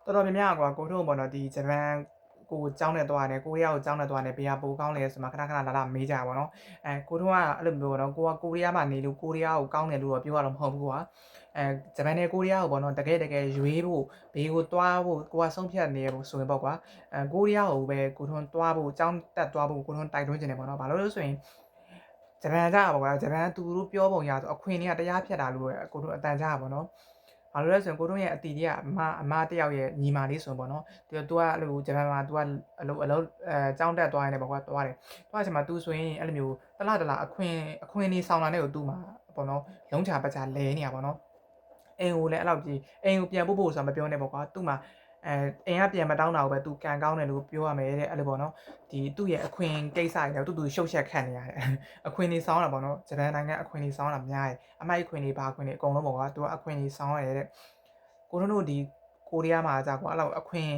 တော်တော်များများကွာကိုတို့ပေါ့နော်ဒီဂျပန်ကိုကျောင်းနဲ့သွားတယ်ကိုရီးယားကိုကျောင်းနဲ့သွားတယ်ဘယ်ဟာပိုကောင်းလဲဆိုမှခဏလာမေးကြပါတော့ကိုတို့ကအဲ့လိုမျိုးပေါ့နော်ကိုရီးယားမှာနေလို့ကိုရီးယားကိုကောင်းတယ်လို့တော့ပြောရတော့မဟုတ်ဘူးကွာဂျပန်နဲ့ကိုရီးယားကိုပေါ့နော်တကယ်ရွေးဖို့ဘေးကိုသွားဖို့ကိုကဆုံးဖြတ်နေရဖို့ဆိုရင်ပေါ့ကွာကိုရီးယားကိုပဲကိုထွန်းသွားဖို့ကျောင်းတက်သွားဖို့ကိုထွန်းတိုက်တွန်းနေတယ်ပေါ့နော်ဘာလို့လဲဆိုရင်ဂျပန်ကြပါကွာဂျပန်သူတို့ပြောပုံရဆိုအခွင့်အရေးတရားဖြတ်တာလို့ကိုတို့အတန်ကြပါနော်ဘာလို့လဲဆိုရင်ကိုတို့ရဲ့အတီတွေကအမတယောက်ရဲ့ညီမလေးဆိုရင်ပေါ့နော်သူကအဲ့လိုဂျပန်မှာသူကအလုပ်ကျောင်းတက်သွားနေပေါ့ကွာသွားတယ်သွားချင်မှာသူဆိုရင်အဲ့လိုမျိုးတလားအခွင့်နေဆောင်လာတဲ့ကိုသူ့မှာပေါ့နော်လုံးချပတ်ချလဲနေရပါတော့အိမ်ကိုလည်းအဲ့လောက်ကြီးအိမ်ကိုပြန်ဖို့ဆိုတာမပြောနဲ့ပေါ့ကွာသူ့မှာအိမ်ကပြန်မတောင်းတာကိုပဲသူကန်ကောင်းတယ်လို့ပြောရမယ်တဲ့အဲ့လိုပေါ့နော်ဒီသူ့ရဲ့အခွင့်ကိစ္စတွေတူရှုပ်ရှက်ခတ်နေရတယ်အခွင့်နေဆောင်တာပေါ့နော်ဂျပန်နိုင်ငံအခွင့်နေဆောင်တာများတယ်အမိုက်အခွင့်နေဘာအခွင့်နေအကုန်လုံးပေါ့ကွာသူကအခွင့်နေဆောင်ရတဲ့ကိုတို့ဒီကိုရီးယားမှာကြာကွာအဲ့လောက်အခွင့်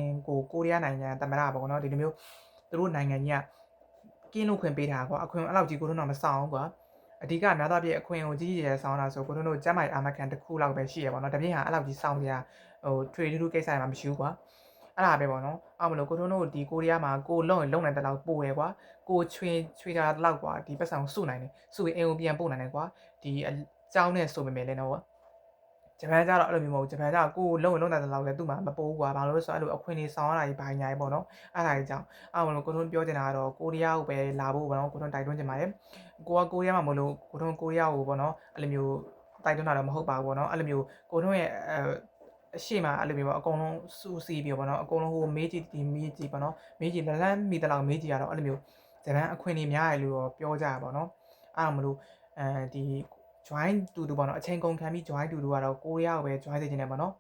ကိုရီးယားနိုင်ငံသမ္မတပေါ့နော်ဒီလိုမျိုးသူတို့နိုင်ငံကြီးကကင်းလို့ခွင့်ပေးတာကွာအခွင့်အဲ့လောက်ကြီးကိုတို့တော့မဆောင်ဘူးကွာအဓိကများသောအားဖြင့်အခွင့်ကိုကြီးကြီးကျယ်ဆောင်တာဆိုကိုတို့ကျမ်းမာရေးအာမခံတစ်ခုလောက်ပဲရှိရပါတော့တပြင်းဟာအဲ့လောက်ကြီးဆောင်ပြထွေထူးထူးကိစ္စတွေမှမရှိဘူးကွာအဲ့ဒါပဲပေါ့နော်အောက်မလို့ကိုတို့ဒီကိုရီးယားမှာကိုလုံရင်လုံနိုင်တဲ့လောက်ပို့ရကွာကိုချွေတာလောက်ကွာဒီပတ်စံကိုစုနိုင်တယ်စုပြီးအိမ်ကိုပြန်ပို့နိုင်တယ်ကွာဒီအကြောင်းနဲ့ဆိုပေမဲ့လည်းတော့ဂျပန်ကျတော့အဲ့လိုမျိုးမဟုတ်ဂျပန်ကျတော့ကိုလုံရင်လုံနိုင်တဲ့လောက်လည်းသူ့မှာမပိုးဘူးကွာဘာလို့လဲဆိုတော့အဲ့လိုအခွင့်အရေးဆောင်ရတာကြီးဘာညာကြီးပေါ့နော်အဲ့ဒါကြီးကြောင့်အောက်မလို့ကိုတို့ပြောချင်တာကတော့ကိုရီးယားကိုပဲလာဖို့ပေါ့နော်ကိုတို့တိုက်တွန်းချင်ပါတယ်ကိုရီးယားမှာမလို့ကိုတို့ကိုရီးယားကိုပေါ့နော်အဲ့လိုမျိုးတိုက်တွန်းတာတော့မဟုတ်ပါဘူးပေါ့နော်အဲ့လိုမျိုးကိုတို့ရဲ့အရှိမအဲ့လိုမျိုးပေါ့အကုန်လုံးစူးစီးပြီးပေါ့နော်အကုန်လုံးဟိုမေးကြည့်ဒီမေးကြည့်ပေါ့နော်မေးကြည့်လန်းမိတဲ့လောက်မေးကြည့်ရတော့အဲ့လိုမျိုးဂျပန်အခွင့်အရေးများတယ်လို့တော့ပြောကြပါပေါ့နော်အဲ့မလို့ဒီ join တူပေါ့နော်အချိန်ကုန်ခံပြီး join တူကတော့ကိုရီးယားကိုပဲ join စေချင်တယ်ပေါ့နော်